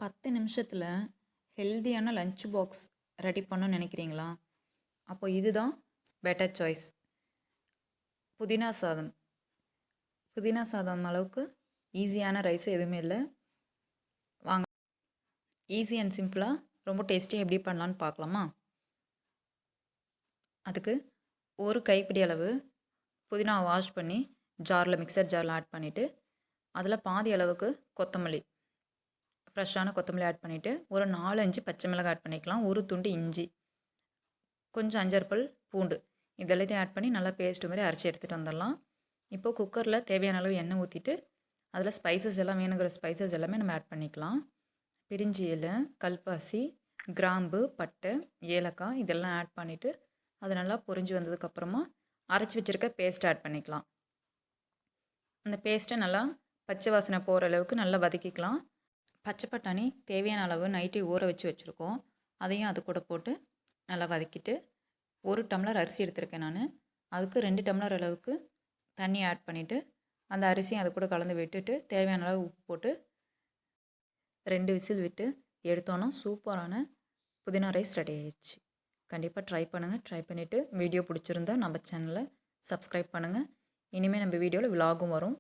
10 நிமிஷத்தில் ஹெல்தியான lunch box ready பண்ணணும்னு நினைக்கிறீங்களா? அப்போ இதுதான் பெட்டர் சாய்ஸ். புதினா சாதம். புதினா சாதம் அளவுக்கு ஈஸியான ரைஸ் எதுவுமே இல்லை. வாங்க, ஈஸி அண்ட் சிம்பிளாக ரொம்ப டேஸ்டியாக எப்படி பண்ணலான்னு பார்க்கலாமா? அதுக்கு ஒரு கைப்பிடி அளவு புதினா வாஷ் பண்ணி மிக்சர் ஜாரில் ஆட் பண்ணிவிட்டு அதில் பாதி அளவுக்கு கொத்தமல்லி, ஃப்ரெஷ்ஷான கொத்தமல்லி ஆட் பண்ணிவிட்டு ஒரு 4-5 பச்சை மிளகாய் ஆட் பண்ணிக்கலாம். ஒரு துண்டு இஞ்சி, கொஞ்சம் அஞ்சரை பல் பூண்டு, இதெல்லாத்தையும் ஆட் பண்ணி நல்லா பேஸ்ட் மாதிரி அரைச்சி எடுத்துகிட்டு வந்துடலாம். இப்போது குக்கரில் தேவையான அளவு எண்ணெய் ஊற்றிட்டு அதில் ஸ்பைசஸ் எல்லாம் வேணுங்கிற ஸ்பைசஸ் எல்லாமே நம்ம ஆட் பண்ணிக்கலாம். பிரிஞ்சி இலை, கல்பாசி, கிராம்பு, பட்டை, ஏலக்காய் இதெல்லாம் ஆட் பண்ணிவிட்டு அது நல்லா பொரிஞ்சு வந்ததுக்கப்புறமா அரைச்சி வச்சுருக்க பேஸ்ட் ஆட் பண்ணிக்கலாம். அந்த பேஸ்ட்டை நல்லா பச்சை வாசனை போகிற அளவுக்கு நல்லா வதக்கிக்கலாம். பச்சை பட்டாணி தேவையான அளவு நைட்டு ஊற வச்சுருக்கோம். அதையும் அது கூட போட்டு நல்லா வதக்கிட்டு 1 டம்ளர் அரிசி எடுத்திருக்கேன் நான். அதுக்கு 2 டம்ளர் அளவுக்கு தண்ணி ஆட் பண்ணிவிட்டு அந்த அரிசியும் அது கூட கலந்து விட்டுட்டு தேவையான அளவு உப்பு போட்டு 2 விசில் விட்டு எடுத்தோன்னா சூப்பரான புதினா ரைஸ் ரெடி ஆயிடுச்சு. கண்டிப்பாக ட்ரை பண்ணுங்கள். ட்ரை பண்ணிவிட்டு வீடியோ பிடிச்சிருந்தா நம்ம சேனலை சப்ஸ்கிரைப் பண்ணுங்கள். இனிமேல் நம்ம வீடியோவில் விலாகும் வரும்.